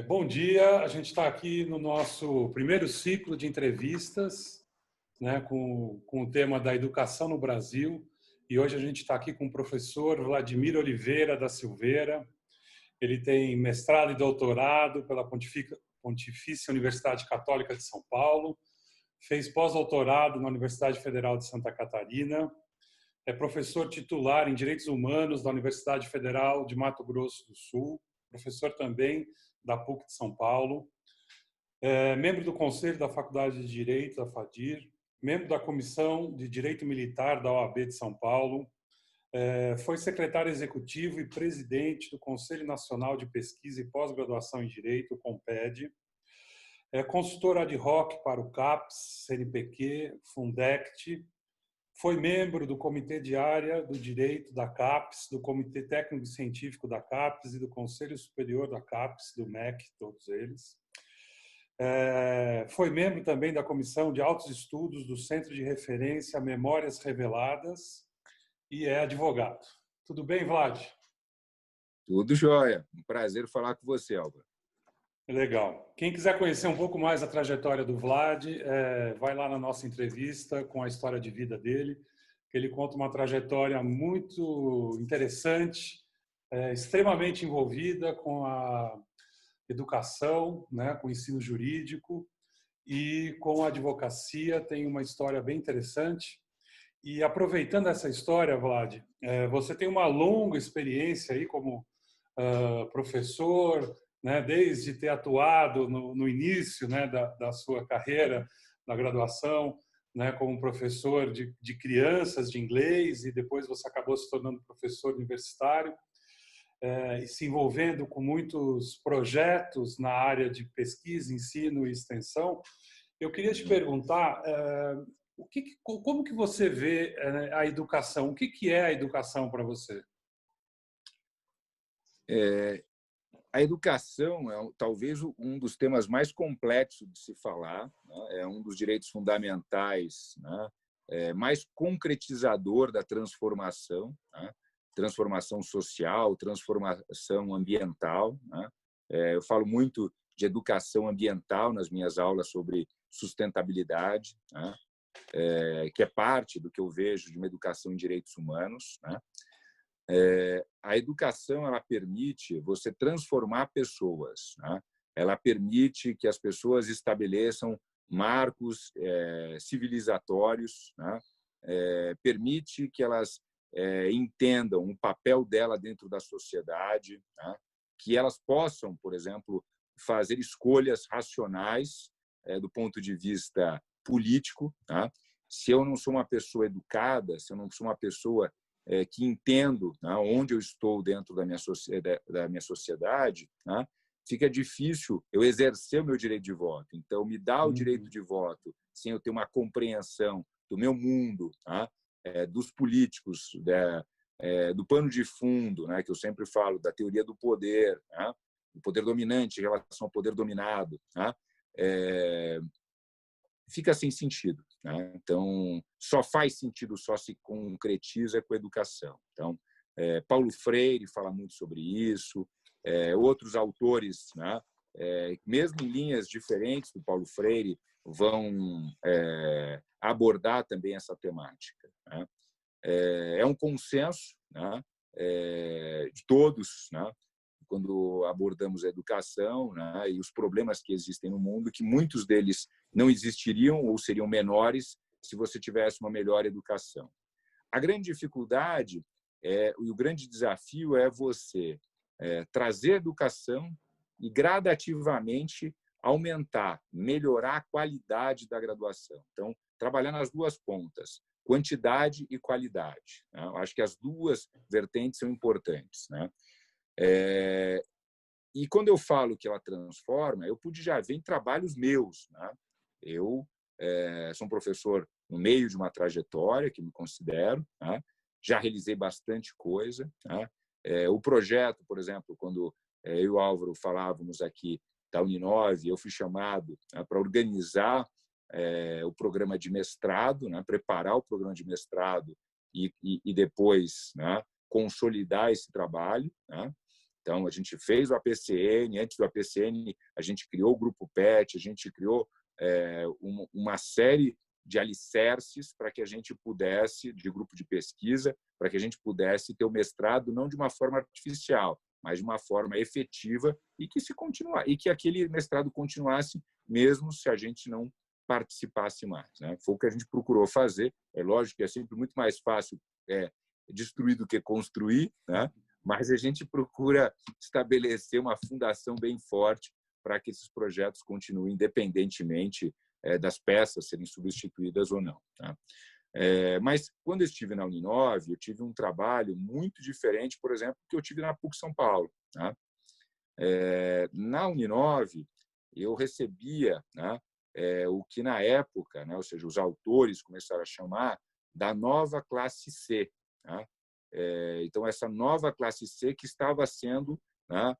Bom dia, a gente está aqui no nosso primeiro ciclo de entrevistas, né, com o tema da educação no Brasil. E hoje a gente está aqui com o professor Vladimir Oliveira da Silveira. Ele tem mestrado e doutorado pela Pontifícia Universidade Católica de São Paulo, fez pós-doutorado na Universidade Federal de Santa Catarina, é professor titular em Direitos Humanos da Universidade Federal de Mato Grosso do Sul, professor também da PUC de São Paulo, membro do Conselho da Faculdade de Direito da FADIR, membro da Comissão de Direito Militar da OAB de São Paulo, foi secretário executivo e presidente do Conselho Nacional de Pesquisa e Pós-Graduação em Direito, o CONPED, é consultor ad hoc para o CAPES, CNPq, Fundect, foi membro do Comitê de Área do Direito da CAPES, do Comitê Técnico e Científico da CAPES e do Conselho Superior da CAPES, do MEC, todos eles. Foi membro também da Comissão de Altos Estudos do Centro de Referência Memórias Reveladas e é advogado. Tudo bem, Vlad? Tudo jóia. Um prazer falar com você, Álvaro. Legal. Quem quiser conhecer um pouco mais a trajetória do Vlad, vai lá na nossa entrevista com a história de vida dele, que ele conta uma trajetória muito interessante, extremamente envolvida com a educação, né, com o ensino jurídico e com a advocacia. Tem uma história bem interessante. E aproveitando essa história, Vlad, você tem uma longa experiência aí como professor, né, desde ter atuado no início, né, da sua carreira na graduação, né, como professor de crianças de inglês, e depois você acabou se tornando professor universitário, e se envolvendo com muitos projetos na área de pesquisa, ensino e extensão. Eu queria te perguntar, como que você vê a educação? O que é a educação para você? A educação é talvez um dos temas mais complexos de se falar, né? É um dos direitos fundamentais, né? Mais concretizador da transformação, né? Transformação social, transformação ambiental, né? Eu falo muito de educação ambiental nas minhas aulas sobre sustentabilidade, né? Que é parte do que eu vejo de uma educação em direitos humanos, né? A educação ela permite você transformar pessoas, né? Ela permite que as pessoas estabeleçam marcos civilizatórios, né? Permite que elas entendam o papel dela dentro da sociedade, né? Que elas possam, por exemplo, fazer escolhas racionais do ponto de vista político, né? Se eu não sou uma pessoa educada, se eu não sou uma pessoa que entendo, né, onde eu estou dentro da minha sociedade, né, fica difícil eu exercer o meu direito de voto. Então, me dá o direito de voto sem eu ter uma compreensão do meu mundo, né, dos políticos, do pano de fundo, né, que eu sempre falo, da teoria do poder, né, o poder dominante em relação ao poder dominado, né, fica sem sentido, né? Então, só faz sentido, só se concretiza com a educação. Então, Paulo Freire fala muito sobre isso, outros autores, né? Mesmo em linhas diferentes do Paulo Freire, vão abordar também essa temática, né? É um consenso, né? De todos, né? Quando abordamos a educação, né, e os problemas que existem no mundo, que muitos deles não existiriam ou seriam menores se você tivesse uma melhor educação. A grande dificuldade e o grande desafio é você trazer educação e gradativamente aumentar, melhorar a qualidade da graduação. Então, trabalhar nas duas pontas, quantidade e qualidade, né? Eu acho que as duas vertentes são importantes, né? E quando eu falo que ela transforma, eu pude já ver em trabalhos meus, né? Eu sou um professor no meio de uma trajetória que me considero, né? Já realizei bastante coisa, né? O projeto, por exemplo, quando eu e o Álvaro falávamos aqui da Uninove, eu fui chamado, né, para organizar o programa de mestrado, né? Preparar o programa de mestrado e depois, né, consolidar esse trabalho, né? Então, a gente fez o APCN, antes do APCN, a gente criou o Grupo PET, a gente criou uma série de alicerces para que a gente pudesse, de grupo de pesquisa, para que a gente pudesse ter o mestrado não de uma forma artificial, mas de uma forma efetiva e que se continuar, e que aquele mestrado continuasse mesmo se a gente não participasse mais, né? Foi o que a gente procurou fazer. É lógico que é sempre muito mais fácil destruir do que construir, né? Mas a gente procura estabelecer uma fundação bem forte para que esses projetos continuem independentemente das peças serem substituídas ou não, tá? Mas, quando eu estive na Uninove, eu tive um trabalho muito diferente, por exemplo, que eu tive na PUC São Paulo, tá? Na Uninove, eu recebia, né, o que, na época, né, ou seja, os autores começaram a chamar da nova classe C, tá? Então, essa nova classe C que estava sendo, né,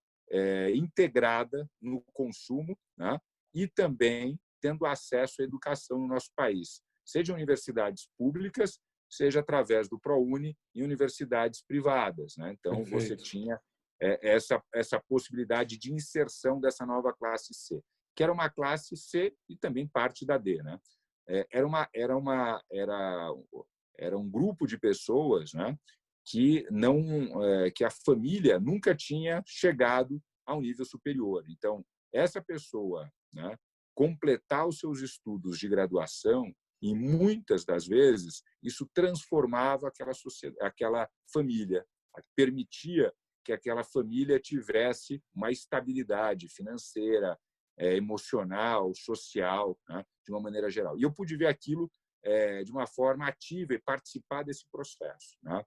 integrada no consumo, né, e também tendo acesso à educação no nosso país, seja universidades públicas, seja através do ProUni e universidades privadas, né? Então, Perfeito. você tinha essa possibilidade de inserção dessa nova classe C, que era uma classe C e também parte da D, né? Era um grupo de pessoas, né, que não que a família nunca tinha chegado a um nível superior. Então, essa pessoa, né, completar os seus estudos de graduação, e muitas das vezes isso transformava aquela família, permitia que aquela família tivesse uma estabilidade financeira, emocional, social, né, de uma maneira geral. E eu pude ver aquilo de uma forma ativa e participar desse processo, né?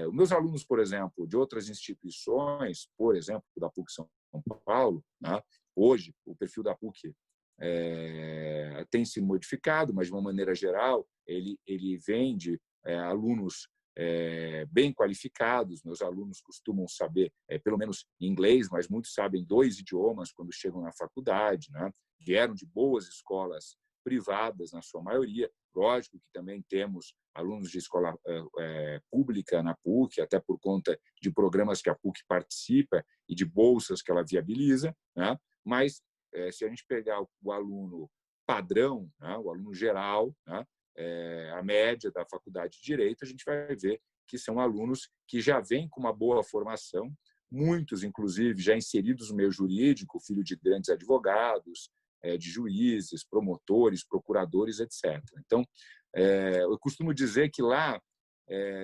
Os meus alunos, por exemplo, de outras instituições, por exemplo, da PUC São Paulo, né, hoje o perfil da PUC tem se modificado, mas de uma maneira geral ele vem de alunos bem qualificados. Meus alunos costumam saber pelo menos inglês, mas muitos sabem 2 idiomas quando chegam na faculdade, né? Vieram de boas escolas privadas na sua maioria. Lógico que também temos alunos de escola pública na PUC, até por conta de programas que a PUC participa e de bolsas que ela viabiliza, né? Mas se a gente pegar o aluno padrão, né, o aluno geral, né, a média da faculdade de Direito, a gente vai ver que são alunos que já vêm com uma boa formação, muitos, inclusive, já inseridos no meio jurídico, filho de grandes advogados, de juízes, promotores, procuradores, etc. Então, eu costumo dizer que lá,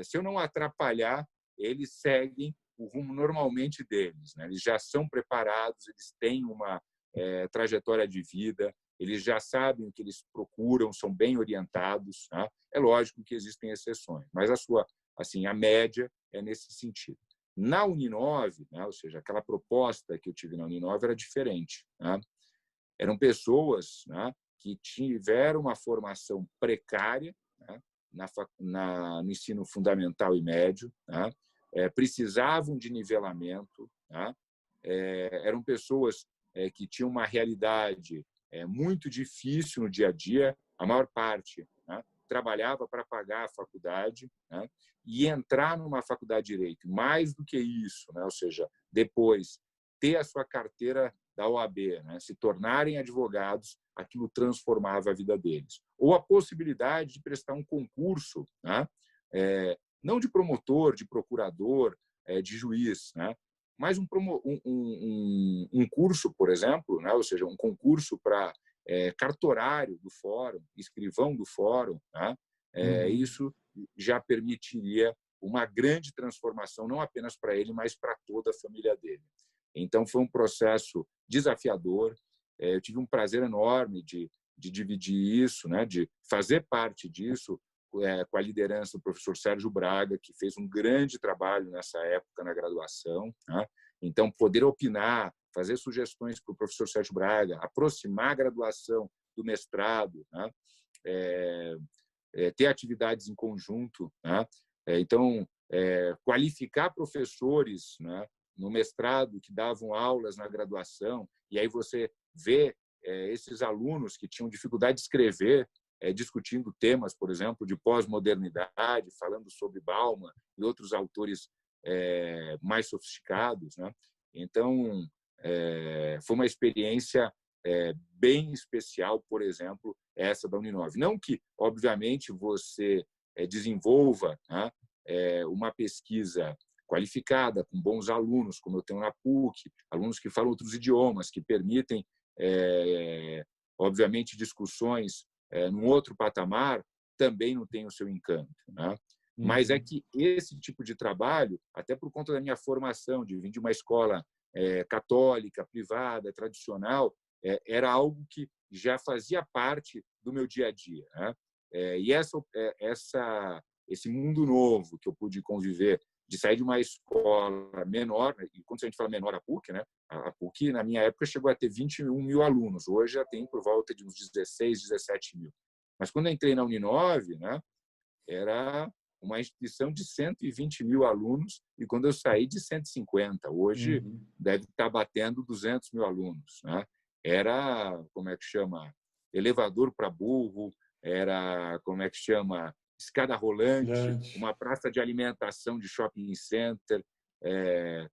se eu não atrapalhar, eles seguem o rumo normalmente deles, né? Eles já são preparados, eles têm uma trajetória de vida, eles já sabem o que eles procuram, são bem orientados, né? É lógico que existem exceções, mas a média é nesse sentido. Na Uninove, né, ou seja, aquela proposta que eu tive na Uninove era diferente, né? Eram pessoas, né, que tiveram uma formação precária, né, no ensino fundamental e médio, né? Precisavam de nivelamento, né? Eram pessoas que tinham uma realidade muito difícil no dia a dia. A maior parte, né, trabalhava para pagar a faculdade, né, e entrar numa faculdade de Direito. Mais do que isso, né, ou seja, depois ter a sua carteira da OAB, né, se tornarem advogados, aquilo transformava a vida deles. Ou a possibilidade de prestar um concurso, né, não de promotor, de procurador, de juiz, né, mas um curso, por exemplo, né, ou seja, um concurso para cartorário do fórum, escrivão do fórum, né, isso já permitiria uma grande transformação, não apenas para ele, mas para toda a família dele. Então, foi um processo desafiador. Eu tive um prazer enorme de dividir isso, né, de fazer parte disso, com a liderança do professor Sérgio Braga, que fez um grande trabalho nessa época na graduação, né? Então, poder opinar, fazer sugestões para o professor Sérgio Braga, aproximar a graduação do mestrado, né? Ter atividades em conjunto, né? Então, qualificar professores, né, no mestrado que davam aulas na graduação, e aí você vê esses alunos que tinham dificuldade de escrever, discutindo temas, por exemplo, de pós-modernidade, falando sobre Bauman e outros autores mais sofisticados, né? Então, foi uma experiência bem especial, por exemplo, essa da Uninove. Não que, obviamente, você desenvolva, né, uma pesquisa qualificada, com bons alunos, como eu tenho na PUC, alunos que falam outros idiomas, que permitem, obviamente, discussões num outro patamar, também não tem o seu encanto, né? Mas é que esse tipo de trabalho, até por conta da minha formação, de vir de uma escola católica, privada, tradicional, era algo que já fazia parte do meu dia a dia, né? E esse mundo novo que eu pude conviver, de sair de uma escola menor, e quando a gente fala menor, a PUC, né? A PUC, na minha época, chegou a ter 21 mil alunos, hoje já tem por volta de uns 16, 17 mil. Mas quando eu entrei na Uninove, né, era uma instituição de 120 mil alunos, e quando eu saí, de 150. Hoje deve estar batendo 200 mil alunos, né? Era, como é que chama? Elevador para burro, era, como é que chama? Escada rolante, uma praça de alimentação de shopping center,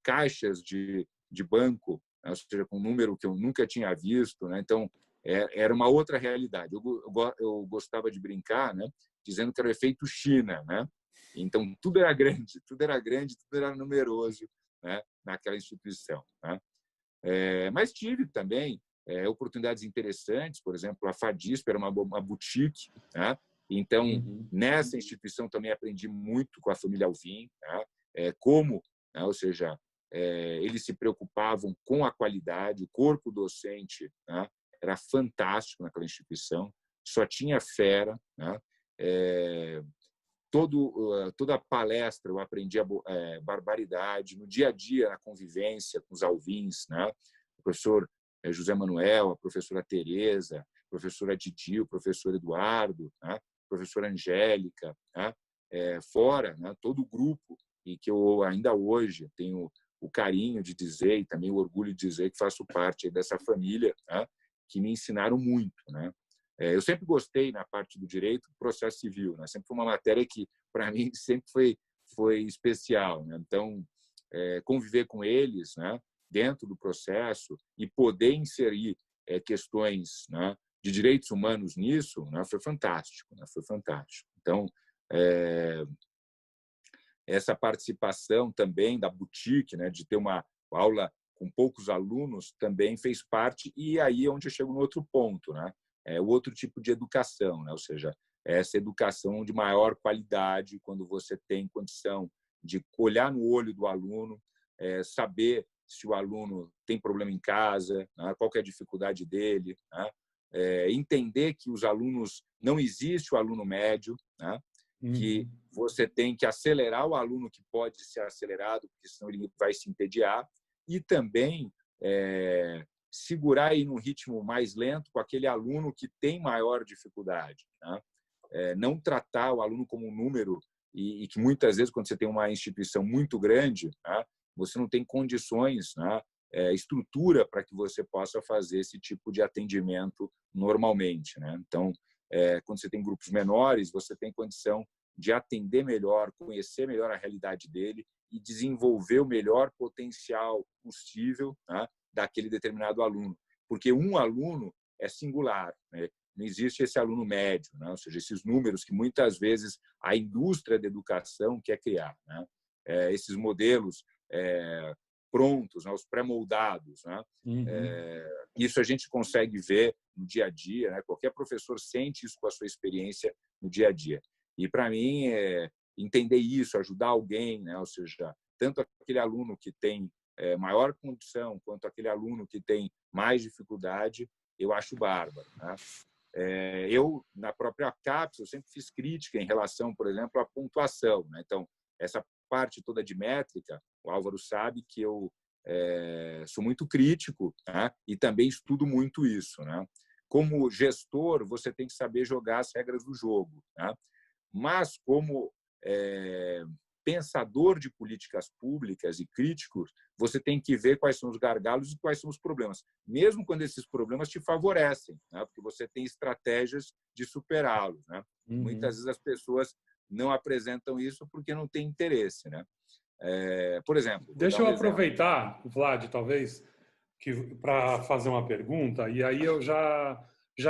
caixas de banco, né? Ou seja, com um número que eu nunca tinha visto, né? Então, era uma outra realidade. Eu gostava de brincar, né, dizendo que era o efeito China, né? Então, tudo era grande, tudo era numeroso, né, naquela instituição, né? Mas tive também oportunidades interessantes, por exemplo, a Fadisp era uma boutique, né? Então, nessa instituição também aprendi muito com a família Alvim, né? Como, né? Ou seja, eles se preocupavam com a qualidade, o corpo docente, né, era fantástico naquela instituição, só tinha fera, né? Toda a palestra eu aprendi barbaridade, no dia a dia, na convivência com os alvins, né? O professor José Manuel, a professora Tereza, a professora Didi, o professor Eduardo, né? A professora Angélica, né? Fora, né, todo o grupo, e que eu ainda hoje tenho o carinho de dizer e também o orgulho de dizer que faço parte dessa família, né, que me ensinaram muito, né? Eu sempre gostei, na parte do direito, do processo civil, né? Sempre foi uma matéria que, para mim, sempre foi especial, né? Então, conviver com eles, né, dentro do processo e poder inserir questões, né, de direitos humanos nisso, né, foi fantástico, né? Foi fantástico. Então, essa participação também da boutique, né, de ter uma aula com poucos alunos, também fez parte, e aí é onde eu chego no outro ponto, né? O outro tipo de educação, né? Ou seja, essa educação de maior qualidade, quando você tem condição de olhar no olho do aluno, saber se o aluno tem problema em casa, né? Qual que é a dificuldade dele, né? Entender que os alunos, não existe o aluno médio, né? Que você tem que acelerar o aluno que pode ser acelerado, porque senão ele vai se entediar, e também segurar aí num ritmo mais lento com aquele aluno que tem maior dificuldade, né? Não tratar o aluno como um número, e que muitas vezes, quando você tem uma instituição muito grande, né, você não tem condições, né, estrutura para que você possa fazer esse tipo de atendimento normalmente, né? Então, quando você tem grupos menores, você tem condição de atender melhor, conhecer melhor a realidade dele e desenvolver o melhor potencial possível, né, daquele determinado aluno. Porque um aluno é singular, né? Não existe esse aluno médio, né? Ou seja, esses números que muitas vezes a indústria da educação quer criar, né? Esses modelos prontos, né? Os pré-moldados, né? Isso a gente consegue ver no dia a dia, né? Qualquer professor sente isso com a sua experiência no dia a dia. E, para mim, entender isso, ajudar alguém, né? Ou seja, tanto aquele aluno que tem maior condição quanto aquele aluno que tem mais dificuldade, eu acho bárbaro, né? Eu, na própria CAPES, eu sempre fiz crítica em relação, por exemplo, à pontuação, né? Então, essa parte toda de métrica, o Álvaro sabe que eu sou muito crítico, né? E também estudo muito isso, né? Como gestor, você tem que saber jogar as regras do jogo, né? Mas, como pensador de políticas públicas e críticos, você tem que ver quais são os gargalos e quais são os problemas, mesmo quando esses problemas te favorecem, né? Porque você tem estratégias de superá-los, né? Muitas vezes as pessoas não apresentam isso porque não têm interesse, né? Por exemplo, vou dar Deixa eu um exemplo. aproveitar, Vlad, talvez, para fazer uma pergunta, e aí eu já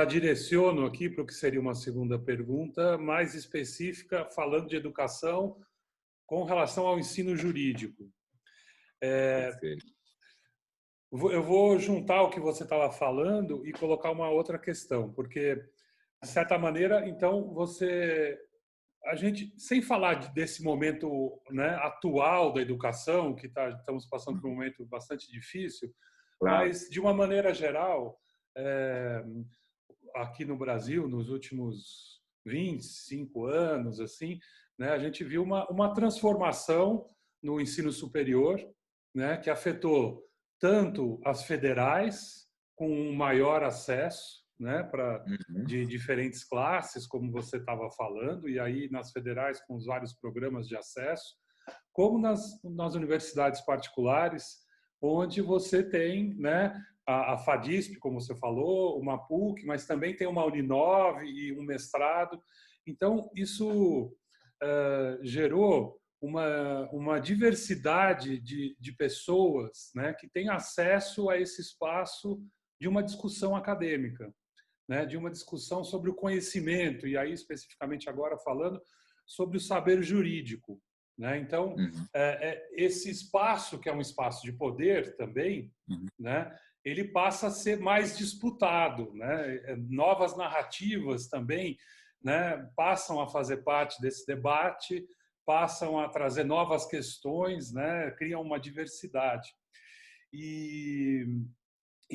direciono aqui para o que seria uma segunda pergunta mais específica, falando de educação com relação ao ensino jurídico. Perfeito. Eu vou juntar o que você estava falando e colocar uma outra questão, porque, de certa maneira, então, a gente, sem falar desse momento, né, atual da educação, que estamos passando por um momento bastante difícil, Claro. mas, de uma maneira geral, aqui no Brasil, nos últimos 25 anos, assim, né, a gente viu uma transformação no ensino superior, né, que afetou tanto as federais, com um maior acesso, né, Uhum. de diferentes classes, como você estava falando, e aí nas federais com os vários programas de acesso, como nas universidades particulares, onde você tem, né, a FADISP, como você falou, uma PUC, mas também tem uma Uninove e um mestrado. Então, isso gerou uma diversidade de pessoas, né, que têm acesso a esse espaço de uma discussão acadêmica, né, de uma discussão sobre o conhecimento, e aí especificamente agora falando sobre o saber jurídico. Né? Então, Uhum. esse espaço, que é um espaço de poder também, Uhum. né, ele passa a ser mais disputado. Né? Novas narrativas também, né, passam a fazer parte desse debate, passam a trazer novas questões, né, criam uma diversidade. E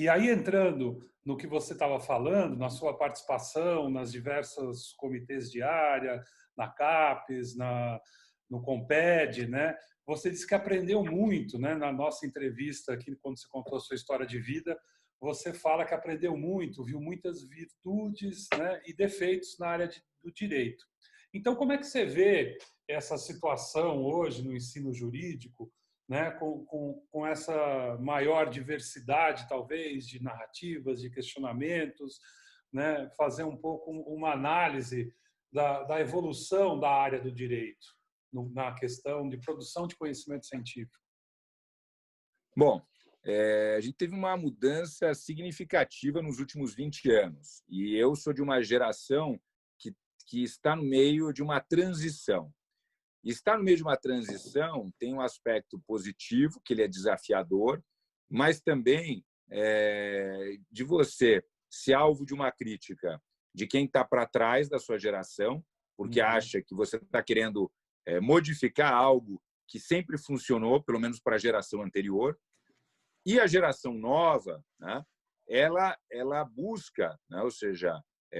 aí, entrando no que você estava falando, na sua participação nas diversos comitês de área, na CAPES, no Comped, né? Você disse que aprendeu muito, né? Na nossa entrevista aqui, quando você contou a sua história de vida, você fala que aprendeu muito, viu muitas virtudes, né, e defeitos na área do direito. Então, como é que você vê essa situação hoje no ensino jurídico, né, com essa maior diversidade, talvez, de narrativas, de questionamentos, né, fazer um pouco uma análise da evolução da área do direito na questão de produção de conhecimento científico? Bom, a gente teve uma mudança significativa nos últimos 20 anos. E eu sou de uma geração que está no meio de uma transição. E estar no meio de uma transição tem um aspecto positivo, que ele é desafiador, mas também de você ser alvo de uma crítica de quem está para trás da sua geração, porque acha que você está querendo modificar algo que sempre funcionou, pelo menos para a geração anterior. E a geração nova, né, ela busca, né, ou seja,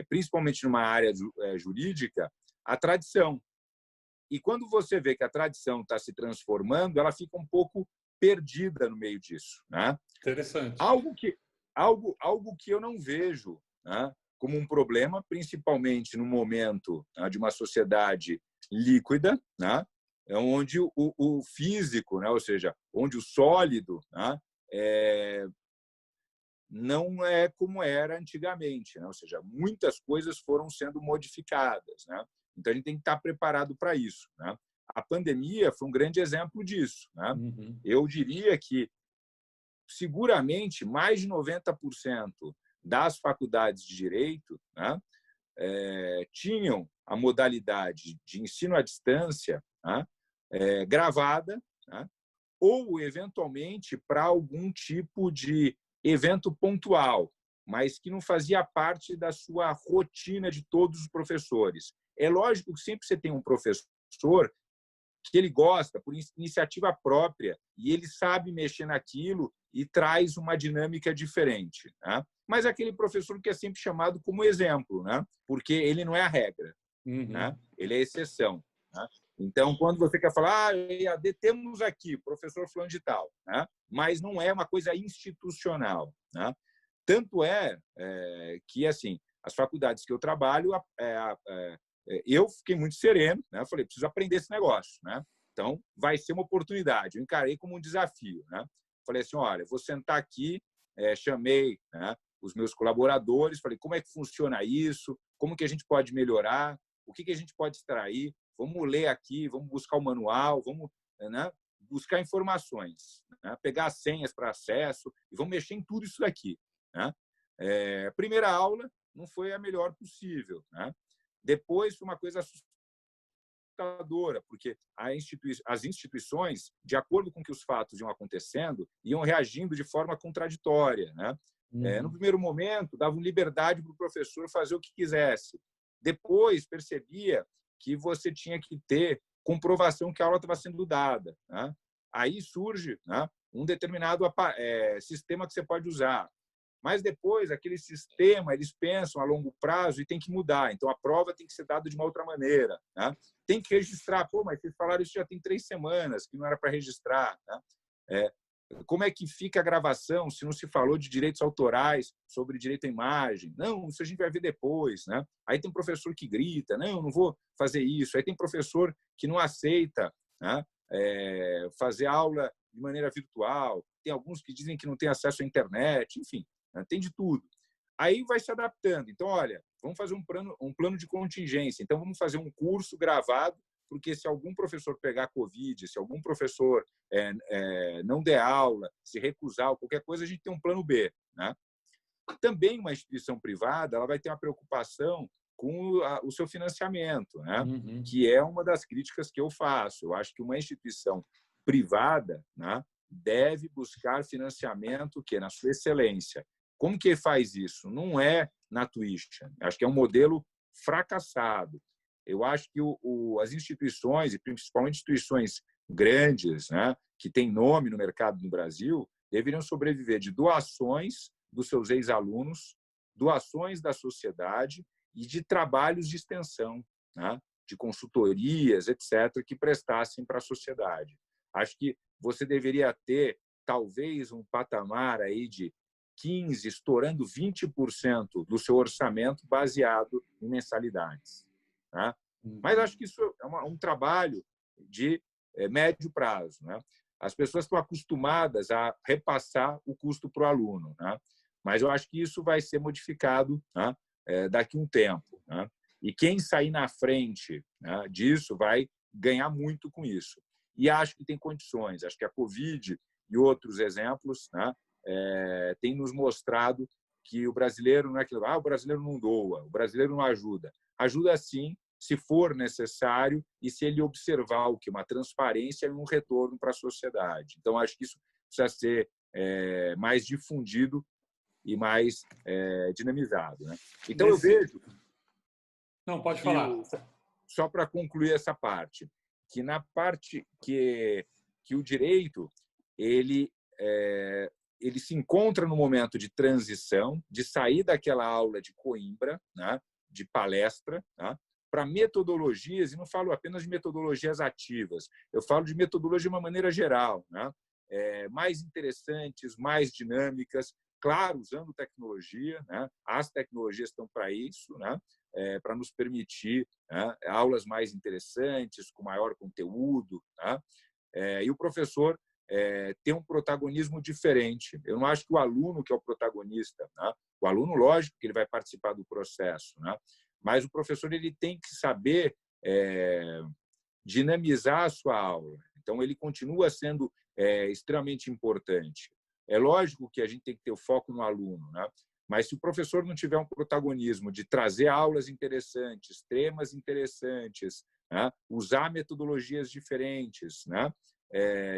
principalmente numa área jurídica, a tradição. E quando você vê que a tradição está se transformando, ela fica um pouco perdida no meio disso. Né? Interessante. Algo que eu não vejo, né, como um problema, principalmente no momento, né, de uma sociedade líquida, né, onde o físico, né, ou seja, onde o sólido, né, não é como era antigamente, né? Ou seja, muitas coisas foram sendo modificadas, né? Então a gente tem que estar preparado para isso, né? A pandemia foi um grande exemplo disso, né? Eu diria que seguramente mais de 90% das faculdades de direito, né, tinham a modalidade de ensino à distância, né, gravada, né, ou eventualmente para algum tipo de evento pontual, mas que não fazia parte da sua rotina de todos os professores. É lógico que sempre você tem um professor que ele gosta por iniciativa própria e ele sabe mexer naquilo e traz uma dinâmica diferente, né? Mas aquele professor que é sempre chamado como exemplo, né? Porque ele não é a regra, né? Ele é a exceção, né? Então, quando você quer falar, EAD temos aqui, professor fulano de tal, né? Mas não é uma coisa institucional, né? Tanto que, assim, as faculdades que eu trabalho, eu fiquei muito sereno, né? Eu falei, preciso aprender esse negócio, né? Então, vai ser uma oportunidade. Eu encarei como um desafio, né? Falei assim, olha, vou sentar aqui, chamei, né, os meus colaboradores, falei, como é que funciona isso? Como que a gente pode melhorar? O que a gente pode extrair? Vamos ler aqui, vamos buscar o manual, vamos, né, buscar informações, né? Pegar as senhas para acesso e vamos mexer em tudo isso daqui, né? A primeira aula não foi a melhor possível, né? Depois foi uma coisa assustadora, porque as instituições, de acordo com que os fatos iam acontecendo, iam reagindo de forma contraditória, né? No primeiro momento, davam liberdade para o professor fazer o que quisesse. Depois, percebia que você tinha que ter comprovação que a aula estava sendo dada, né? Aí surge, né, um determinado sistema que você pode usar. Mas depois, aquele sistema, eles pensam a longo prazo e tem que mudar. Então, a prova tem que ser dada de uma outra maneira, né? Tem que registrar. Pô, mas vocês falaram isso já tem 3 semanas, que não era para registrar, né? Como é que fica a gravação se não se falou de direitos autorais sobre direito à imagem? Não, isso a gente vai ver depois, né? Aí tem professor que grita, não vou fazer isso. Aí tem professor que não aceita, né, fazer aula de maneira virtual. Tem alguns que dizem que não tem acesso à internet, enfim, né? Tem de tudo. Aí vai se adaptando. Então, olha, vamos fazer um plano de contingência. Então, vamos fazer um curso gravado, porque se algum professor pegar Covid, se algum professor não der aula, se recusar ou qualquer coisa, a gente tem um plano B, né? Também uma instituição privada, ela vai ter uma preocupação com o seu financiamento, né? Que é uma das críticas que eu faço. Eu acho que uma instituição privada, né, deve buscar financiamento que na sua excelência. Como que faz isso? Não é na tuition. Acho que é um modelo fracassado. Eu acho que as instituições, e principalmente instituições grandes, né, que têm nome no mercado no Brasil, deveriam sobreviver de doações dos seus ex-alunos, doações da sociedade e de trabalhos de extensão, né, de consultorias, etc., que prestassem para a sociedade. Acho que você deveria ter, talvez, um patamar aí de 15%, estourando 20% do seu orçamento baseado em mensalidades, né? Mas acho que isso é um trabalho de médio prazo, né? As pessoas estão acostumadas a repassar o custo para o aluno, né? Mas eu acho que isso vai ser modificado, né, daqui a um tempo, né? E quem sair na frente, né, disso vai ganhar muito com isso. E acho que tem condições. Acho que a Covid e outros exemplos, né, têm nos mostrado que o brasileiro não é aquilo, o brasileiro não doa, o brasileiro não ajuda. Ajuda sim, se for necessário e se ele observar o que uma transparência e um retorno para a sociedade. Então, acho que isso precisa ser mais difundido e mais dinamizado, né? Então, eu vejo... Não, pode falar. Só para concluir essa parte, que na parte que o direito ele se encontra no momento de transição, de sair daquela aula de Coimbra, né, de palestra, né, para metodologias, e não falo apenas de metodologias ativas, eu falo de metodologia de uma maneira geral, né, mais interessantes, mais dinâmicas, claro, usando tecnologia, né, as tecnologias estão para isso, né, para nos permitir, né, aulas mais interessantes, com maior conteúdo, né, e o professor ter um protagonismo diferente. Eu não acho que o aluno que é o protagonista, né? O aluno, lógico, que ele vai participar do processo, né? Mas o professor ele tem que saber dinamizar a sua aula. Então, ele continua sendo extremamente importante. É lógico que a gente tem que ter o foco no aluno, né? Mas se o professor não tiver um protagonismo de trazer aulas interessantes, temas interessantes, né? Usar metodologias diferentes, né?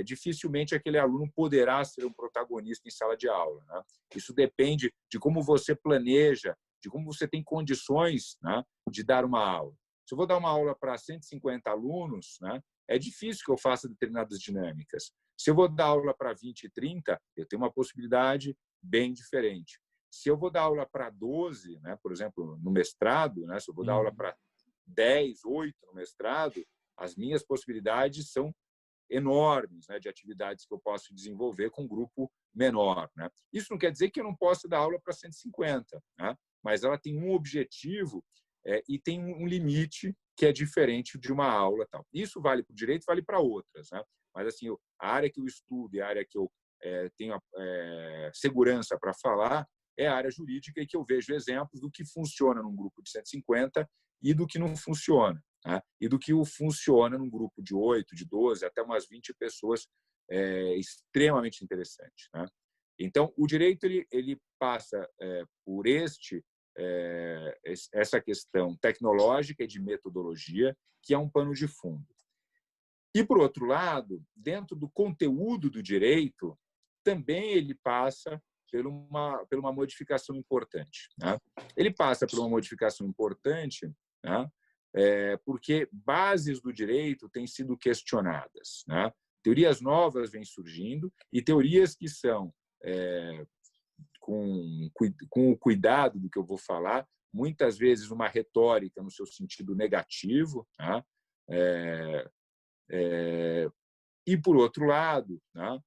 Dificilmente aquele aluno poderá ser um protagonista em sala de aula, né? Isso depende de como você planeja, de como você tem condições, né, de dar uma aula. Se eu vou dar uma aula para 150 alunos, né, é difícil que eu faça determinadas dinâmicas. Se eu vou dar aula para 20 e 30, eu tenho uma possibilidade bem diferente. Se eu vou dar aula para 12, né, por exemplo, no mestrado, né, se eu vou dar aula para 10, 8 no mestrado, as minhas possibilidades são enormes, né, de atividades que eu posso desenvolver com um grupo menor, né? Isso não quer dizer que eu não possa dar aula para 150, né? Mas ela tem um objetivo e tem um limite que é diferente de uma aula, tal. Isso vale para o direito, vale para outras, né? Mas assim, a área que eu estudo e a área que eu tenho segurança para falar é a área jurídica, e que eu vejo exemplos do que funciona num grupo de 150 e do que não funciona. né? E do que o funciona num grupo de 8, de 12, até umas 20 pessoas, extremamente interessante, né? Então, o direito ele passa por essa questão tecnológica e de metodologia, que é um pano de fundo. E, por outro lado, dentro do conteúdo do direito, também ele passa por uma modificação importante, né? Ele passa por uma modificação importante, né? Porque bases do direito têm sido questionadas, né? Teorias novas vêm surgindo e teorias que são, com o cuidado do que eu vou falar, muitas vezes uma retórica no seu sentido negativo, né? E, por outro lado, né?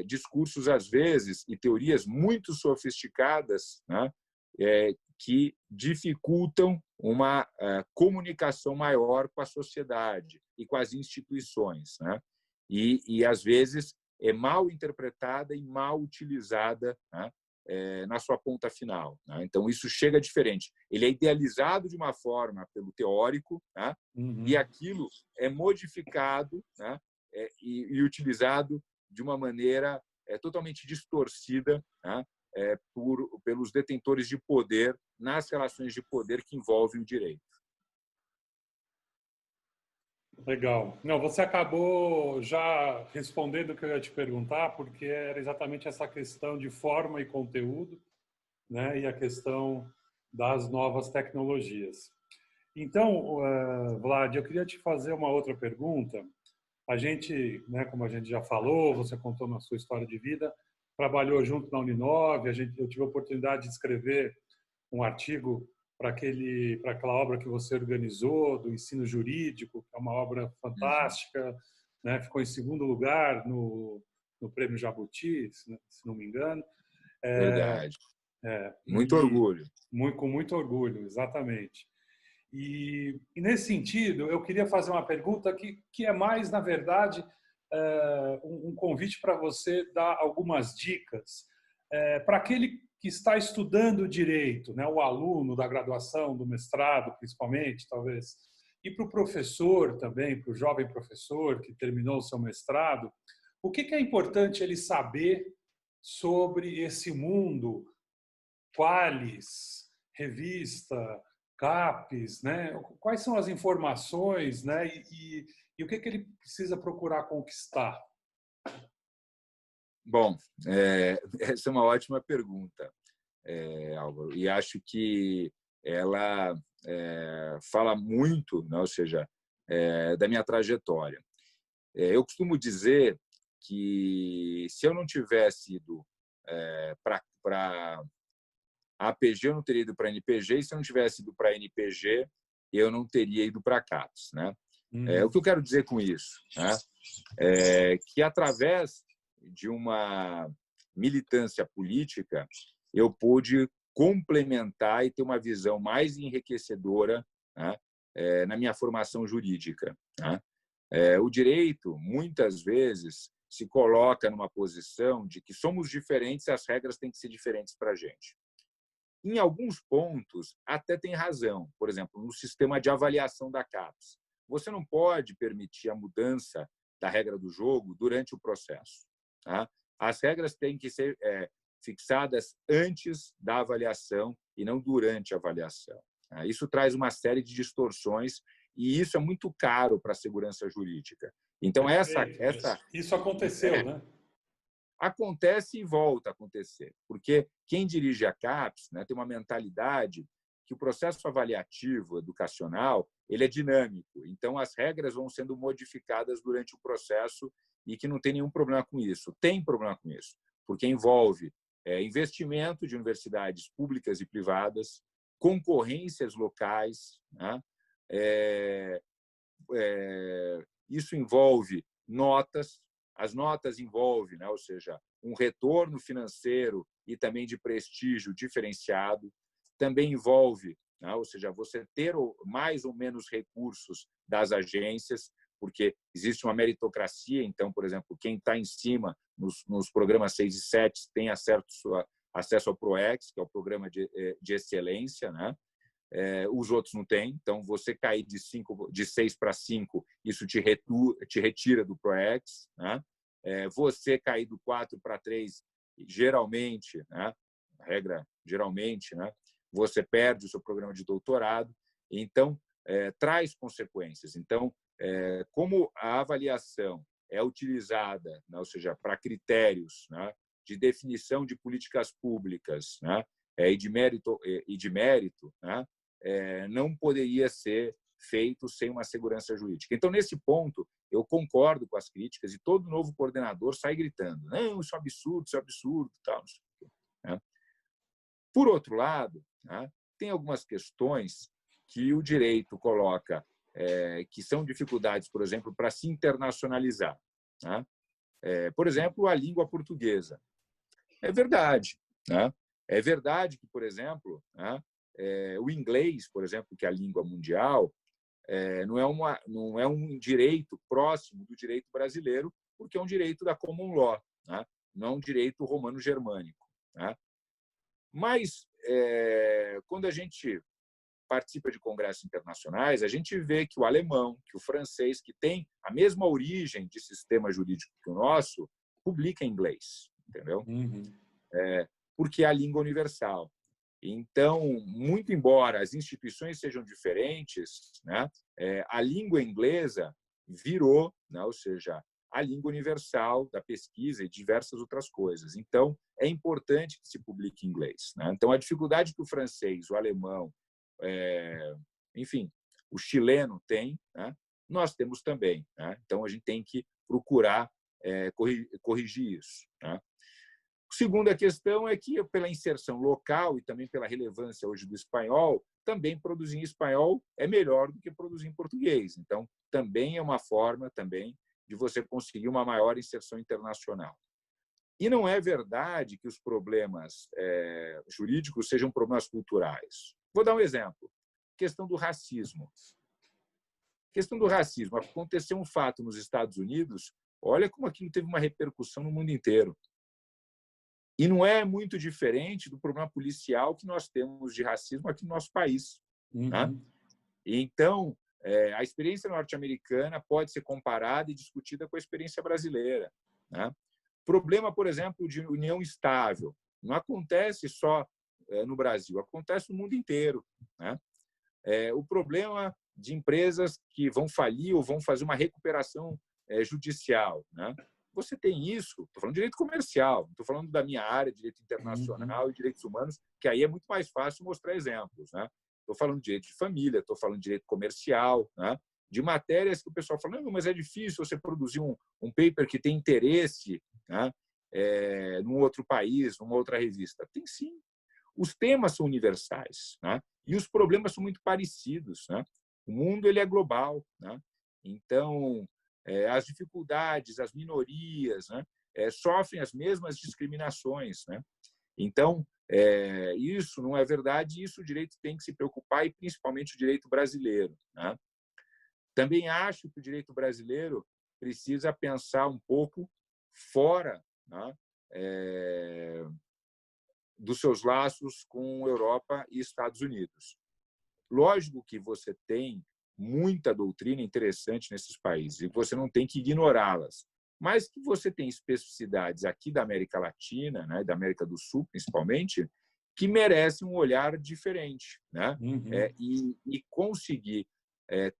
Discursos, às vezes, e teorias muito sofisticadas, né? Que dificultam uma comunicação maior com a sociedade e com as instituições, né? E às vezes, é mal interpretada e mal utilizada, né? Na sua ponta final, né? Então, isso chega diferente. Ele é idealizado de uma forma pelo teórico, né? E aquilo é modificado, né? E utilizado de uma maneira totalmente distorcida, né? Pelos detentores de poder nas relações de poder que envolvem o direito. Legal. Não, você acabou já respondendo o que eu ia te perguntar, porque era exatamente essa questão de forma e conteúdo, né? E a questão das novas tecnologias. Então, Vlad, eu queria te fazer uma outra pergunta. A gente, né, como a gente já falou, você contou na sua história de vida, trabalhou junto na Uninove, eu tive a oportunidade de escrever um artigo para aquela obra que você organizou do ensino jurídico, que é uma obra fantástica, né? Ficou em segundo lugar no Prêmio Jabuti, se não me engano. Verdade. Muito E orgulho. com muito orgulho, exatamente. E nesse sentido, eu queria fazer uma pergunta que é mais, na verdade, um convite para você dar algumas dicas para aquele que está estudando direito, né, o aluno da graduação, do mestrado, principalmente, talvez, e para o professor também, para o jovem professor que terminou o seu mestrado, o que é importante ele saber sobre esse mundo, Qualis, revista, CAPES, né? Quais são as informações, né? E o que ele precisa procurar conquistar? Bom, essa é uma ótima pergunta, Álvaro, e acho que ela fala muito, né? Ou seja, da minha trajetória. Eu costumo dizer que se eu não tivesse ido para a APG, eu não teria ido para a NPG, e se eu não tivesse ido para a NPG, eu não teria ido para a CAPES, né? O que eu quero dizer com isso, né? Que através de uma militância política, eu pude complementar e ter uma visão mais enriquecedora, né? Na minha formação jurídica, né? O direito, muitas vezes, se coloca numa posição de que somos diferentes, as regras têm que ser diferentes para a gente. Em alguns pontos, até tem razão. Por exemplo, no sistema de avaliação da CAPES. Você não pode permitir a mudança da regra do jogo durante o processo, tá? As regras têm que ser fixadas antes da avaliação e não durante a avaliação. Tá? Isso traz uma série de distorções e isso é muito caro para a segurança jurídica. Então, isso aconteceu, né? Acontece e volta a acontecer, porque quem dirige a CAPES, né, tem uma mentalidade que o processo avaliativo educacional ele é dinâmico, então as regras vão sendo modificadas durante o processo e que não tem nenhum problema com isso. Tem problema com isso, porque envolve investimento de universidades públicas e privadas, concorrências locais, né? Isso envolve notas. As notas envolvem, né, ou seja, um retorno financeiro e também de prestígio diferenciado. Também envolve, né, ou seja, você ter mais ou menos recursos das agências, porque existe uma meritocracia. Então, por exemplo, quem está em cima nos programas 6 e 7 tem acesso ao PROEX, que é o programa de excelência, né? os outros não têm. Então, você cair de 6 para 5, isso te retira do ProEx, né? Você cair do 4 para 3, geralmente, né? A regra, geralmente, né? Você perde o seu programa de doutorado. Então, traz consequências. Então, como a avaliação é utilizada, né? Ou seja, para critérios, né? De definição de políticas públicas, né? E de mérito, né? Não poderia ser feito sem uma segurança jurídica. Então, nesse ponto, eu concordo com as críticas e todo novo coordenador sai gritando: não, isso é absurdo, tal, não sei o quê, né? Por outro lado, né, tem algumas questões que o direito coloca, que são dificuldades, por exemplo, para se internacionalizar, né? Por exemplo, a língua portuguesa. É verdade, né? É verdade que, por exemplo, né, o inglês, por exemplo, que é a língua mundial, não é um direito próximo do direito brasileiro, porque é um direito da common law, né? Não é um direito romano-germânico, né? Mas, quando a gente participa de congressos internacionais, a gente vê que o alemão, que o francês, que tem a mesma origem de sistema jurídico que o nosso, publica em inglês, entendeu? Uhum. Porque é a língua universal. Então, muito embora as instituições sejam diferentes, né, a língua inglesa virou, né, ou seja, a língua universal da pesquisa e diversas outras coisas. Então, é importante que se publique em inglês, né? Então, a dificuldade que o francês, o alemão, enfim, o chileno tem, né, nós temos também, né? Então, a gente tem que procurar corrigir isso, né? Segunda questão é que, pela inserção local e também pela relevância hoje do espanhol, também produzir em espanhol é melhor do que produzir em português. Então, também é uma forma também de você conseguir uma maior inserção internacional. E não é verdade que os problemas jurídicos sejam problemas culturais. Vou dar um exemplo. Questão do racismo. Questão do racismo. Aconteceu um fato nos Estados Unidos, olha como aquilo teve uma repercussão no mundo inteiro. E não é muito diferente do problema policial que nós temos de racismo aqui no nosso país, né? Uhum. Então, a experiência norte-americana pode ser comparada e discutida com a experiência brasileira, né? Problema, por exemplo, de união estável não acontece só no Brasil, acontece no mundo inteiro, né? O problema de empresas que vão falir ou vão fazer uma recuperação judicial, né? Você tem isso, estou falando de direito comercial, estou falando da minha área, direito internacional e direitos humanos, que aí é muito mais fácil mostrar exemplos, né? Estou falando de direito de família, estou falando de direito comercial, né? De matérias que o pessoal fala, não, mas é difícil você produzir um paper que tem interesse, né, num outro país, numa outra revista. Tem sim. Os temas são universais, né? E os problemas são muito parecidos, né? O mundo ele é global, né? Então, as dificuldades, as minorias, né, sofrem as mesmas discriminações, né? Então, isso não é verdade, isso o direito tem que se preocupar, e principalmente o direito brasileiro, né? Também acho que o direito brasileiro precisa pensar um pouco fora, né, dos seus laços com Europa e Estados Unidos. Lógico que você tem muita doutrina interessante nesses países e você não tem que ignorá-las, mas que você tem especificidades aqui da América Latina, né, da América do Sul, principalmente, que merecem um olhar diferente, né? Uhum. E conseguir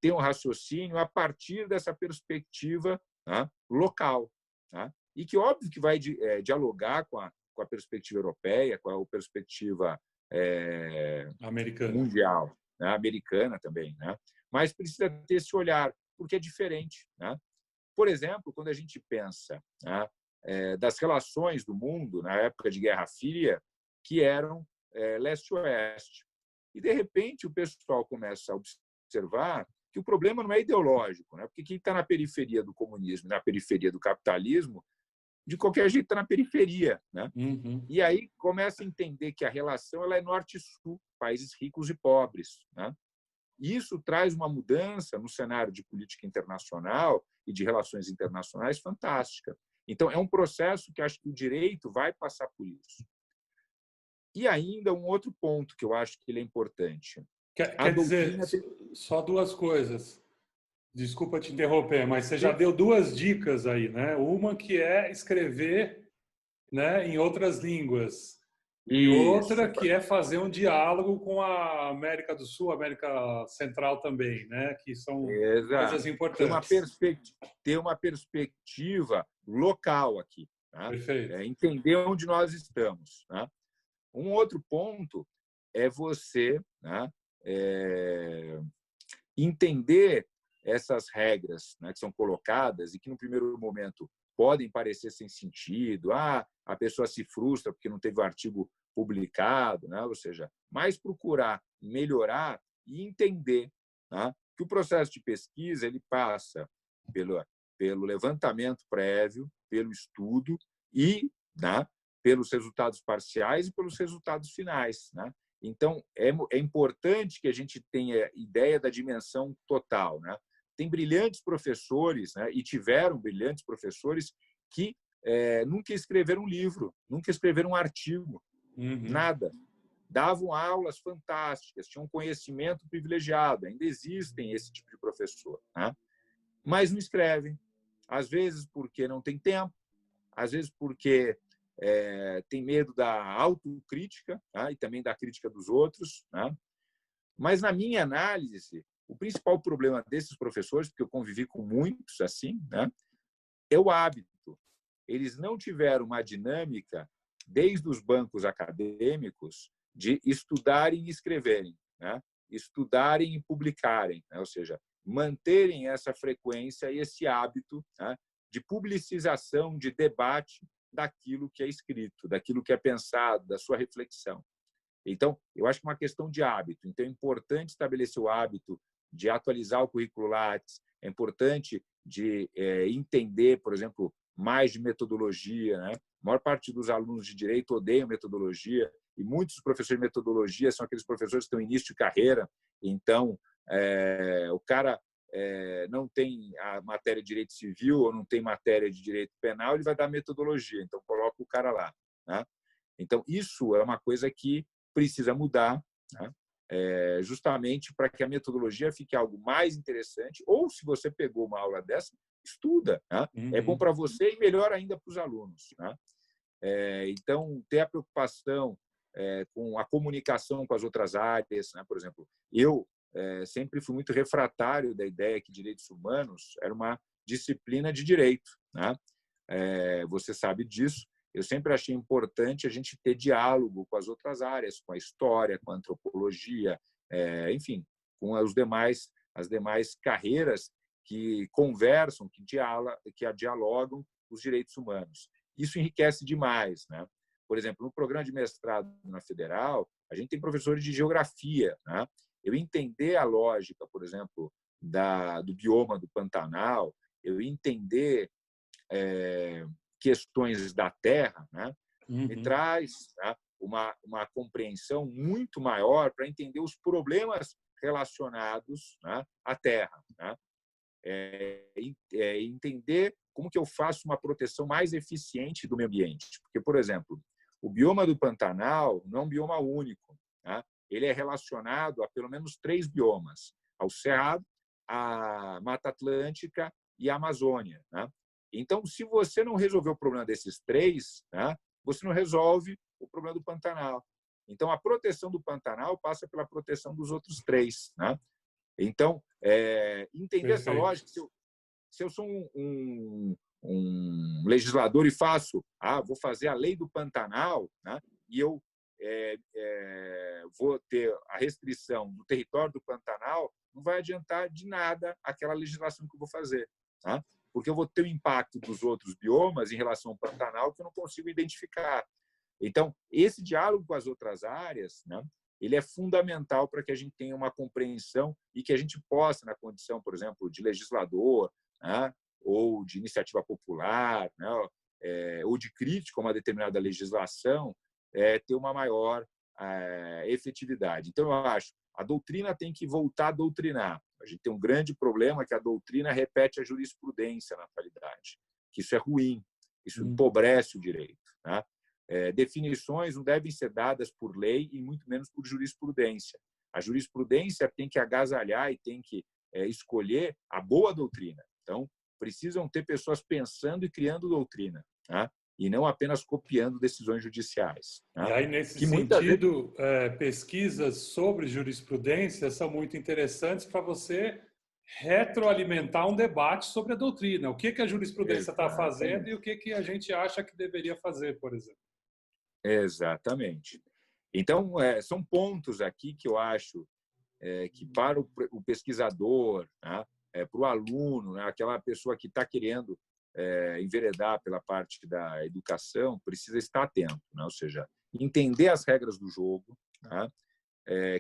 ter um raciocínio a partir dessa perspectiva, né, local, né? E que, óbvio, que vai dialogar com a perspectiva europeia, com a perspectiva Americana. mundial, né, americana também, né? Mas precisa ter esse olhar, porque é diferente, né? Por exemplo, quando a gente pensa, né, das relações do mundo na época de Guerra Fria, que eram leste-oeste. E, de repente, o pessoal começa a observar que o problema não é ideológico, né? Porque quem está na periferia do comunismo, na periferia do capitalismo, de qualquer jeito está na periferia, né? Uhum. E aí começa a entender que a relação ela é norte-sul, países ricos e pobres, né? Isso traz uma mudança no cenário de política internacional e de relações internacionais fantástica. Então, é um processo que acho que o direito vai passar por isso. E ainda um outro ponto que eu acho que ele é importante. A Quer dizer, doutrina tem... só duas coisas. Desculpa te interromper, mas você já deu duas dicas aí, né? Uma que é escrever, né, em outras línguas e Isso. outra que é fazer um diálogo com a América do Sul, América Central também, né? Que são coisas Exato. importantes. Ter uma perspectiva local aqui, tá? Perfeito. Entender onde nós estamos. Tá? Um outro ponto é você, né, entender essas regras, né, que são colocadas e que, no primeiro momento, podem parecer sem sentido. A pessoa se frustra porque não teve o artigo publicado, né? Ou seja, mais procurar melhorar e entender, tá, que o processo de pesquisa ele passa pelo levantamento prévio, pelo estudo e, né, pelos resultados parciais e pelos resultados finais, né? Então, é importante que a gente tenha ideia da dimensão total, né? Tem brilhantes professores, né, e tiveram brilhantes professores que nunca escreveram um livro, nunca escreveram um artigo, nada. Davam aulas fantásticas, tinham um conhecimento privilegiado, ainda existem esse tipo de professor, né? Mas não escrevem. Às vezes porque não tem tempo, às vezes porque tem medo da autocrítica, tá? E também da crítica dos outros. Tá? Mas, na minha análise, o principal problema desses professores, porque eu convivi com muitos assim, né, é o hábito. Eles não tiveram uma dinâmica, desde os bancos acadêmicos, de estudarem e escreverem, né? Estudarem e publicarem, né? Ou seja, manterem essa frequência e esse hábito, né, de publicização, de debate daquilo que é escrito, daquilo que é pensado, da sua reflexão. Então, eu acho que é uma questão de hábito. Então, é importante estabelecer o hábito de atualizar o currículo Lattes, é importante de entender, por exemplo, mais de metodologia, né? A maior parte dos alunos de direito odeiam metodologia e muitos professores de metodologia são aqueles professores que estão em início de carreira. Então, o cara não tem a matéria de direito civil ou não tem matéria de direito penal, ele vai dar metodologia. Então, coloca o cara lá, né? Então, isso é uma coisa que precisa mudar, né? Justamente para que a metodologia fique algo mais interessante. Ou, se você pegou uma aula dessa, estuda. Né? É bom para você e melhor ainda para os alunos. Né? Então, ter a preocupação com a comunicação com as outras áreas. Né? Por exemplo, eu sempre fui muito refratário da ideia que direitos humanos era uma disciplina de direito. Né? Você sabe disso. Eu sempre achei importante a gente ter diálogo com as outras áreas, com a história, com a antropologia, enfim, com as demais carreiras que conversam, que dialogam os direitos humanos. Isso enriquece demais, né? Por exemplo, no programa de mestrado na Federal, a gente tem professores de geografia, né? Eu entender a lógica, por exemplo, do bioma do Pantanal, eu entender questões da terra, né, me traz, né, uma compreensão muito maior para entender os problemas relacionados, né, à terra. Né? Entender como que eu faço uma proteção mais eficiente do meio ambiente. Porque, por exemplo, o bioma do Pantanal não é um bioma único. Né? Ele é relacionado a pelo menos 3 biomas, ao Cerrado, à Mata Atlântica e à Amazônia. Né? Então, se você não resolver o problema desses 3, né, você não resolve o problema do Pantanal. Então, a proteção do Pantanal passa pela proteção dos outros 3. Né? Então, entender essa lógica, se eu sou um legislador e vou fazer a lei do Pantanal, né, e eu vou ter a restrição do território do Pantanal, não vai adiantar de nada aquela legislação que eu vou fazer. Tá? Porque eu vou ter o impacto dos outros biomas em relação ao Pantanal que eu não consigo identificar. Então, esse diálogo com as outras áreas, né, ele é fundamental para que a gente tenha uma compreensão e que a gente possa, na condição, por exemplo, de legislador, né, ou de iniciativa popular, né, ou de crítica a uma determinada legislação, ter uma maior efetividade. Então, eu acho a doutrina tem que voltar a doutrinar. A gente tem um grande problema que a doutrina repete a jurisprudência na atualidade, que isso é ruim, isso empobrece o direito. Né? Definições não devem ser dadas por lei e muito menos por jurisprudência. A jurisprudência tem que agasalhar e tem que escolher a boa doutrina. Então, precisam ter pessoas pensando e criando doutrina, tá? E não apenas copiando decisões judiciais. Tá? E aí, nesse Que muitas vezes... sentido, pesquisas sobre jurisprudência são muito interessantes para você retroalimentar um debate sobre a doutrina. O que a jurisprudência está fazendo e o que a gente acha que deveria fazer, por exemplo. Exatamente. Então, são pontos aqui que eu acho que para o pesquisador, né, para o aluno, né, aquela pessoa que está querendo enveredar pela parte da educação, precisa estar atento, né? Ou seja, entender as regras do jogo, né?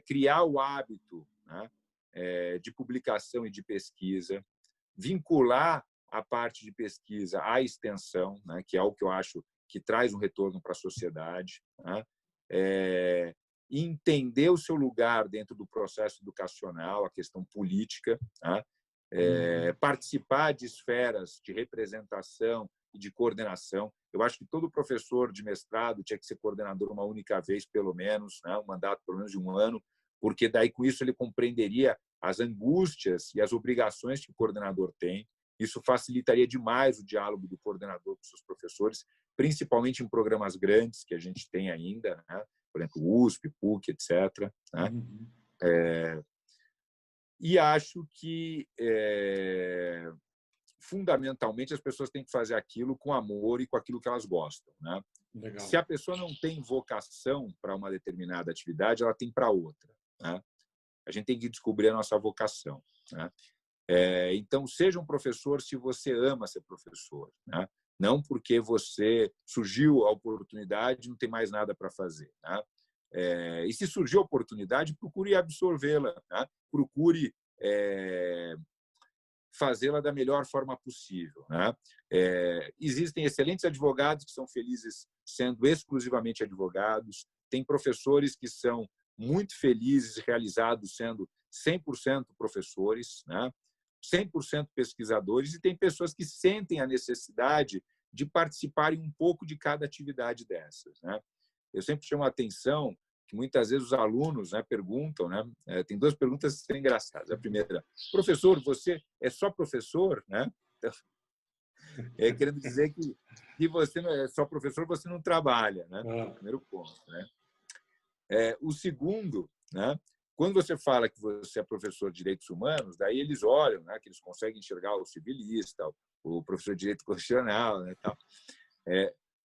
Criar o hábito, né, de publicação e de pesquisa, vincular a parte de pesquisa à extensão, né, que é o que eu acho que traz um retorno para a sociedade, né? Entender o seu lugar dentro do processo educacional, a questão política, né? Participar de esferas de representação e de coordenação. Eu acho que todo professor de mestrado tinha que ser coordenador uma única vez, pelo menos, né? Um mandato pelo menos de um ano, porque daí com isso ele compreenderia as angústias e as obrigações que o coordenador tem. Isso facilitaria demais o diálogo do coordenador com seus professores, principalmente em programas grandes que a gente tem ainda, né? Por exemplo, USP, PUC, etc. Né? E acho que, fundamentalmente, as pessoas têm que fazer aquilo com amor e com aquilo que elas gostam. Né? Se a pessoa não tem vocação para uma determinada atividade, ela tem para outra. Né? A gente tem que descobrir a nossa vocação. Né? Então, seja um professor se você ama ser professor. Né? Não porque você surgiu a oportunidade e não tem mais nada para fazer. Né? E se surgiu a oportunidade, procure absorvê-la. Né? Procure fazê-la da melhor forma possível. Né? Existem excelentes advogados que são felizes sendo exclusivamente advogados. Tem professores que são muito felizes e realizados sendo 100% professores, né? 100% pesquisadores, e tem pessoas que sentem a necessidade de participarem um pouco de cada atividade dessas. Né? Eu sempre chamo a atenção que muitas vezes os alunos, né, perguntam, né? Tem duas perguntas que são engraçadas. A primeira, professor, você é só professor? Né? Então, querendo dizer que você não é só professor, você não trabalha. Né? O primeiro ponto. Né? O segundo, né? Quando você fala que você é professor de direitos humanos, daí eles olham, né, que eles conseguem enxergar o civilista, o professor de direito constitucional, né, tal.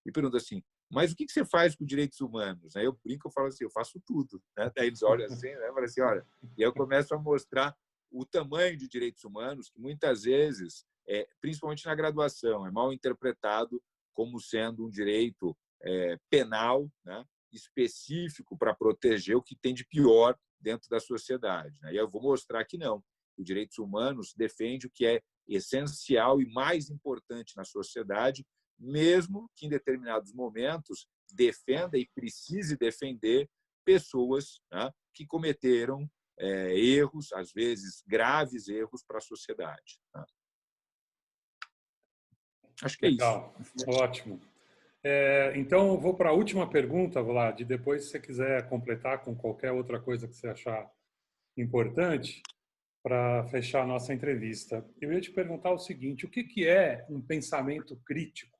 E perguntam assim, mas o que você faz com direitos humanos? Aí eu brinco, eu falo assim, eu faço tudo. Né? Daí eles olham assim, né, falam assim, olha, e eu começo a mostrar o tamanho de direitos humanos, que muitas vezes, principalmente na graduação, é mal interpretado como sendo um direito penal, né, específico para proteger o que tem de pior dentro da sociedade. Né? E eu vou mostrar que não. Os direitos humanos defende o que é essencial e mais importante na sociedade, mesmo que em determinados momentos defenda e precise defender pessoas, né, que cometeram erros, às vezes graves erros para a sociedade. Né? Acho que Legal. É isso. Ótimo. Então, eu vou para a última pergunta, Vlad, e depois, se você quiser completar com qualquer outra coisa que você achar importante, para fechar a nossa entrevista. Eu ia te perguntar o seguinte, o que é um pensamento crítico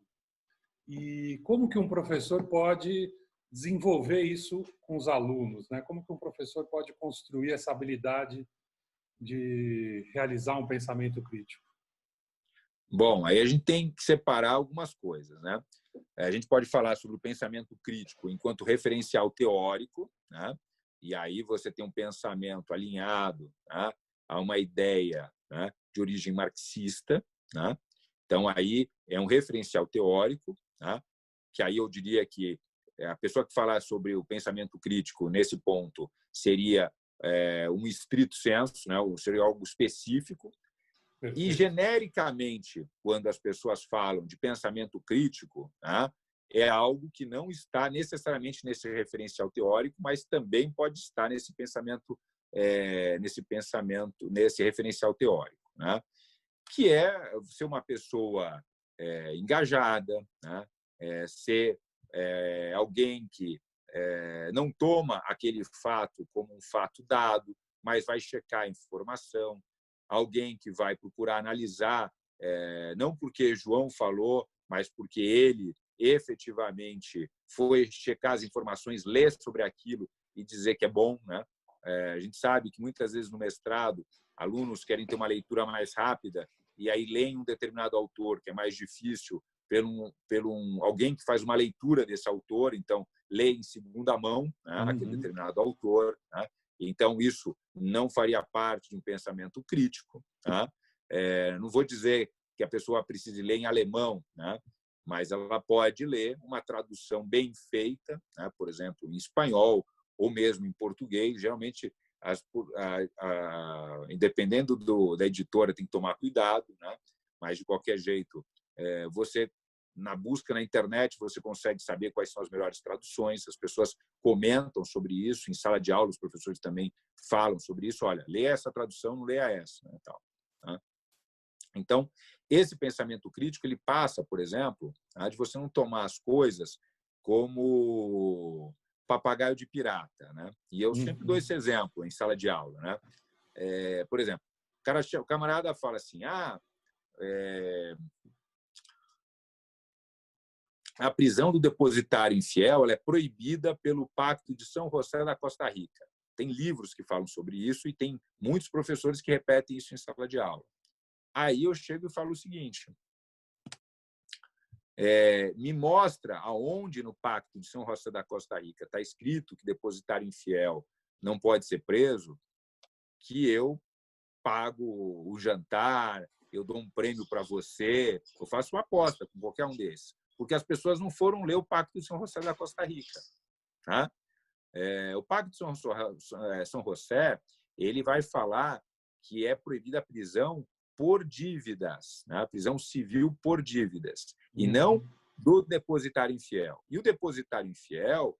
e como que um professor pode desenvolver isso com os alunos, né? Como que um professor pode construir essa habilidade de realizar um pensamento crítico? Bom, aí a gente tem que separar algumas coisas, né? A gente pode falar sobre o pensamento crítico enquanto referencial teórico, né? E aí você tem um pensamento alinhado, né, a uma ideia, né, de origem marxista, né? Então aí é um referencial teórico, né? Que aí eu diria que a pessoa que falar sobre o pensamento crítico nesse ponto seria um estrito sensu, né? Seria algo específico. E, genericamente, quando as pessoas falam de pensamento crítico, né, é algo que não está necessariamente nesse referencial teórico, mas também pode estar nesse pensamento, nesse referencial teórico, né, que é ser uma pessoa engajada, né, ser alguém que não toma aquele fato como um fato dado, mas vai checar a informação. Alguém que vai procurar analisar, não porque João falou, mas porque ele efetivamente foi checar as informações, ler sobre aquilo e dizer que é bom, né? A gente sabe que muitas vezes no mestrado alunos querem ter uma leitura mais rápida e aí leem um determinado autor que é mais difícil pelo alguém que faz uma leitura desse autor, então lê em segunda mão, né, aquele determinado autor, né? Então isso não faria parte de um pensamento crítico, né? Não vou dizer que a pessoa precise ler em alemão, né? Mas ela pode ler uma tradução bem feita, né? Por exemplo, em espanhol ou mesmo em português. Geralmente, independendo da editora, tem que tomar cuidado, né? Mas, de qualquer jeito, você, na busca na internet, você consegue saber quais são as melhores traduções. As pessoas comentam sobre isso. Em sala de aula, os professores também falam sobre isso. Olha, lê essa tradução, não leia essa, né? Tal, né? Então, esse pensamento crítico ele passa, por exemplo, de você não tomar as coisas como papagaio de pirata, né? E eu sempre dou esse exemplo em sala de aula, né? Por exemplo, o camarada fala assim: a prisão do depositário infiel ela é proibida pelo Pacto de São José da Costa Rica. Tem livros que falam sobre isso e tem muitos professores que repetem isso em sala de aula. Aí eu chego e falo o seguinte: me mostra aonde no Pacto de São José da Costa Rica está escrito que depositário infiel não pode ser preso, que eu pago o jantar, eu dou um prêmio para você, eu faço uma aposta com qualquer um desses, porque as pessoas não foram ler o Pacto de São José da Costa Rica, tá? O Pacto de São José ele vai falar que é proibida a prisão por dívidas, né? A prisão civil por dívidas, e não do depositário infiel. E o depositário infiel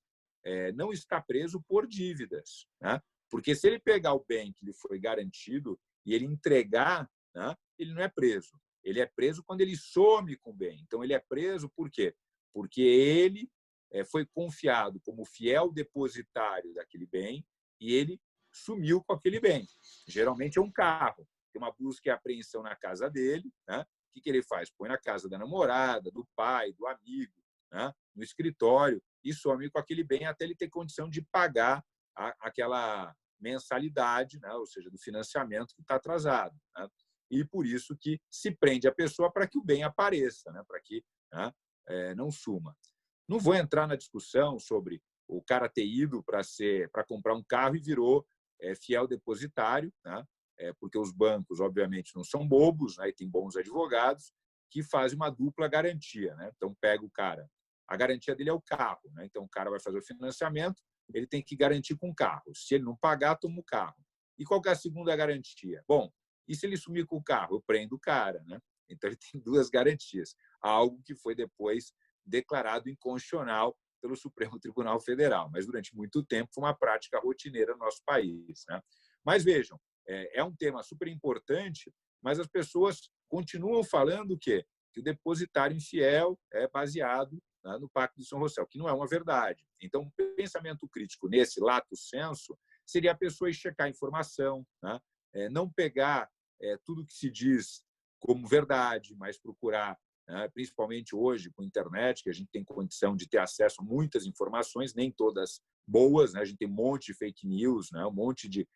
não está preso por dívidas, né? Porque se ele pegar o bem que lhe foi garantido e ele entregar, né, ele não é preso. Ele é preso quando ele some com o bem. Então, ele é preso por quê? Porque ele foi confiado como fiel depositário daquele bem e ele sumiu com aquele bem. Geralmente é um carro. Tem uma busca e apreensão na casa dele, né? O que ele faz? Põe na casa da namorada, do pai, do amigo, né? No escritório e some com aquele bem até ele ter condição de pagar aquela mensalidade, né? Ou seja, do financiamento que está atrasado, né? E por isso que se prende a pessoa para que o bem apareça, né? Para que, né, não suma. Não vou entrar na discussão sobre o cara ter ido para comprar um carro e virou fiel depositário, né? Porque os bancos, obviamente, não são bobos, né? E tem bons advogados que fazem uma dupla garantia, né? Então, pega o cara. A garantia dele é o carro, né? Então, o cara vai fazer o financiamento, ele tem que garantir com o carro. Se ele não pagar, toma o carro. E qual que é a segunda garantia? Bom, e se ele sumir com o carro? Eu prendo o cara, né? Então, ele tem duas garantias. Algo que foi depois declarado inconstitucional pelo Supremo Tribunal Federal, mas durante muito tempo foi uma prática rotineira no nosso país, né? Mas vejam, é um tema super importante, mas as pessoas continuam falando que o depositário infiel é baseado, né, no Pacto de São José, o que não é uma verdade. Então, o pensamento crítico nesse lato sensu seria a pessoa ir checar a informação, né? Não pegar tudo que se diz como verdade, mas procurar, né, principalmente hoje com a internet, que a gente tem condição de ter acesso a muitas informações, nem todas boas, né? A gente tem um monte de fake news, né? Um monte de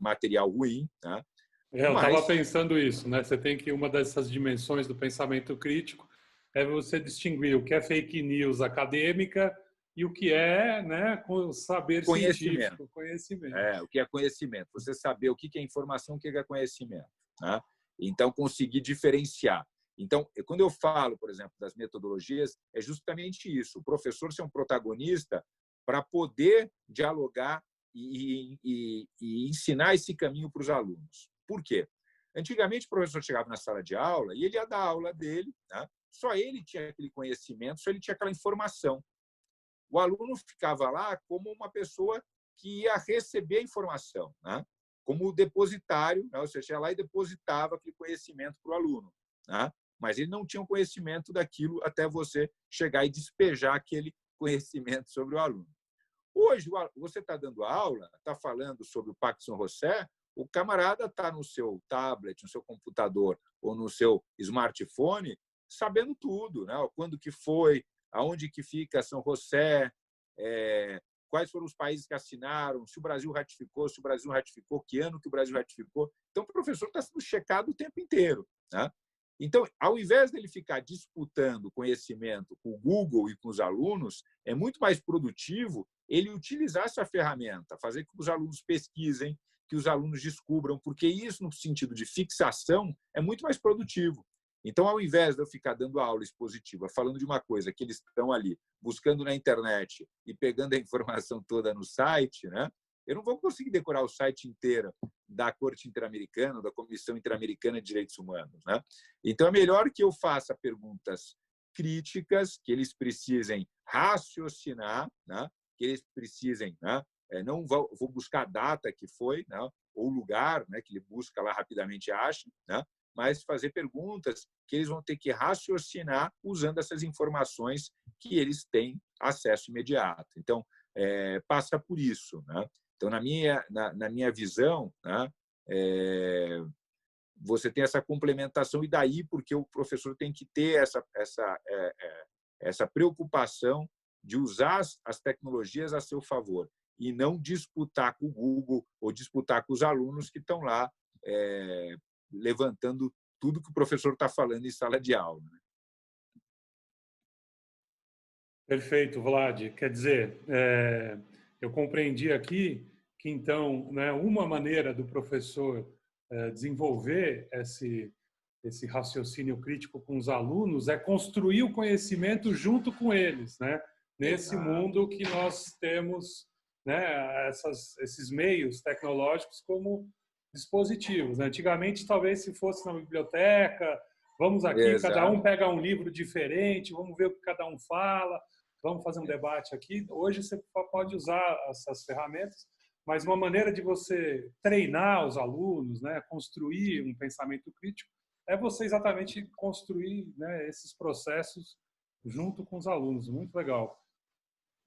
material ruim, né? Eu estava pensando isso, né? Você tem que uma dessas dimensões do pensamento crítico é você distinguir o que é fake news acadêmica e o que é, né, saber científico, conhecimento. O que é conhecimento? Você saber o que é informação, o que é conhecimento, né? Então, conseguir diferenciar. Então, quando eu falo, por exemplo, das metodologias, é justamente isso. O professor ser um protagonista para poder dialogar e ensinar esse caminho para os alunos. Por quê? Antigamente, o professor chegava na sala de aula e ele ia dar a aula dele, né? Só ele tinha aquele conhecimento, só ele tinha aquela informação. O aluno ficava lá como uma pessoa que ia receber a informação, né? Como depositário, né? Você ia lá e depositava aquele conhecimento para o aluno, né? Mas ele não tinha o conhecimento daquilo até você chegar e despejar aquele conhecimento sobre o aluno. Hoje, você está dando aula, está falando sobre o Pacto São José, o camarada está no seu tablet, no seu computador ou no seu smartphone, sabendo tudo, né? Quando que foi, aonde que fica São José, quais foram os países que assinaram, se o Brasil ratificou, que ano que o Brasil ratificou. Então, o professor está sendo checado o tempo inteiro, né? Então, ao invés dele ficar disputando conhecimento com o Google e com os alunos, é muito mais produtivo ele utilizar essa ferramenta, fazer com que os alunos pesquisem, que os alunos descubram, porque isso, no sentido de fixação, é muito mais produtivo. Então, ao invés de eu ficar dando aula expositiva, falando de uma coisa que eles estão ali buscando na internet e pegando a informação toda no site, né? Eu não vou conseguir decorar o site inteiro da Corte Interamericana, da Comissão Interamericana de Direitos Humanos, né? Então, é melhor que eu faça perguntas críticas, que eles precisem raciocinar, né? Que eles precisem, né? Não vou buscar a data que foi, né? Ou lugar, né? Que ele busca lá rapidamente e acha, né? Mas fazer perguntas que eles vão ter que raciocinar usando essas informações que eles têm acesso imediato. Então, passa por isso, né? Então, na minha visão, né, você tem essa complementação, e daí porque o professor tem que ter essa preocupação de usar as tecnologias a seu favor e não disputar com o Google ou disputar com os alunos que estão lá levantando tudo que o professor está falando em sala de aula. Perfeito, Vlad. Quer dizer, eu compreendi aqui que, então, né, uma maneira do professor desenvolver esse raciocínio crítico com os alunos é construir o conhecimento junto com eles, né? Nesse mundo que nós temos, né, esses meios tecnológicos como dispositivos. Antigamente, talvez, se fosse na biblioteca, vamos aqui, cada um pega um livro diferente, vamos ver o que cada um fala, vamos fazer um debate aqui. Hoje você pode usar essas ferramentas, mas uma maneira de você treinar os alunos, né, construir um pensamento crítico, é você exatamente construir, né, esses processos junto com os alunos. Muito legal.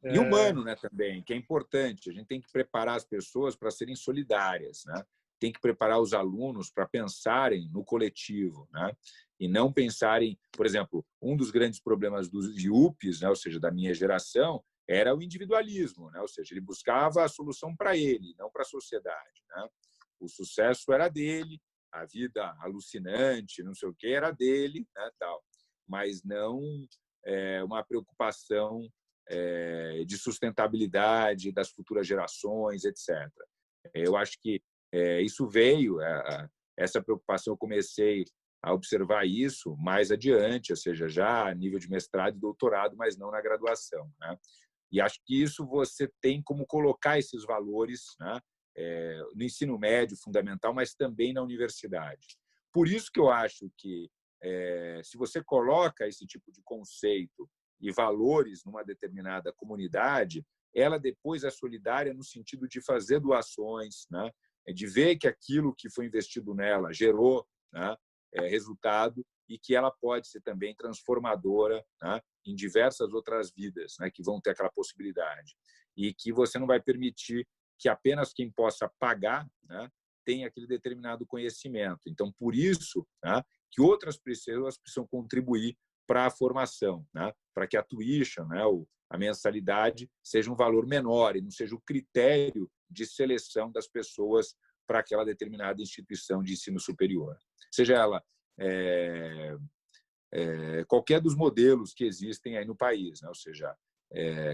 E humano, né, também, que é importante. A gente tem que preparar as pessoas para serem solidárias, né? Tem que preparar os alunos para pensarem no coletivo, né? E não pensarem, por exemplo, um dos grandes problemas dos IUPs, né, ou seja, da minha geração, era o individualismo, né? Ou seja, ele buscava a solução para ele, não para a sociedade, né? O sucesso era dele, a vida alucinante, não sei o que, era dele, né, tal. Mas não uma preocupação de sustentabilidade das futuras gerações, etc. Eu acho que isso veio, essa preocupação, eu comecei a observar isso mais adiante, ou seja, já a nível de mestrado e doutorado, mas não na graduação, né? E acho que isso você tem como colocar esses valores, né, no ensino médio, fundamental, mas também na universidade. Por isso que eu acho que, se você coloca esse tipo de conceito e valores numa determinada comunidade, ela depois é solidária no sentido de fazer doações, né? De ver que aquilo que foi investido nela gerou, né, resultado, e que ela pode ser também transformadora, né, em diversas outras vidas, né, que vão ter aquela possibilidade. E que você não vai permitir que apenas quem possa pagar, né, tenha aquele determinado conhecimento. Então, por isso, né, que outras pessoas precisam contribuir para a formação, né? Para que a tuition, né? A mensalidade, seja um valor menor e não seja o critério de seleção das pessoas para aquela determinada instituição de ensino superior. Seja ela qualquer dos modelos que existem aí no país, né? Ou seja,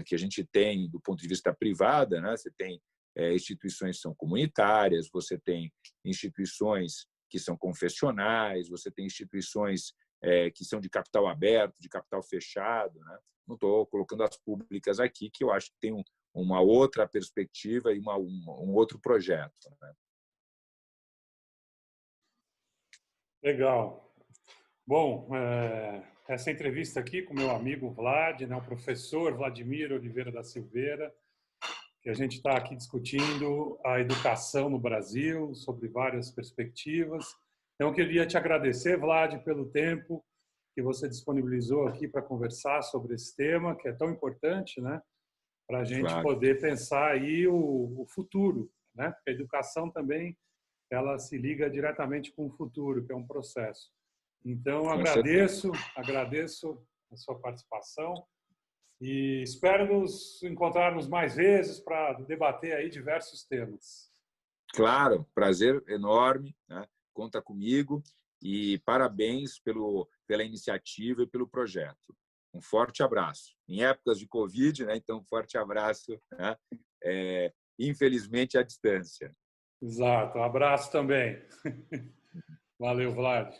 que a gente tem do ponto de vista privada, né? Você tem instituições que são comunitárias, você tem instituições que são confessionais, você tem instituições que são de capital aberto, de capital fechado, né? Não estou colocando as públicas aqui, que eu acho que tem uma outra perspectiva e um outro projeto, né? Legal. Bom, essa entrevista aqui com meu amigo Vlad, né, o professor Vladimir Oliveira da Silveira, que a gente está aqui discutindo a educação no Brasil, sobre várias perspectivas. Então, eu queria te agradecer, Vlad, pelo tempo, que você disponibilizou aqui para conversar sobre esse tema, que é tão importante, né? Para a gente Claro. poder pensar aí o futuro, né? Porque a educação também ela se liga diretamente com o futuro, que é um processo. Então, Com certeza. agradeço a sua participação e espero nos encontrarmos mais vezes para debater aí diversos temas. Claro, prazer enorme, né? Conta comigo e parabéns pela iniciativa e pelo projeto. Um forte abraço. Em épocas de Covid, né? Então, um forte abraço, né? Infelizmente, à distância. Exato. Um abraço também. Valeu, Vlad.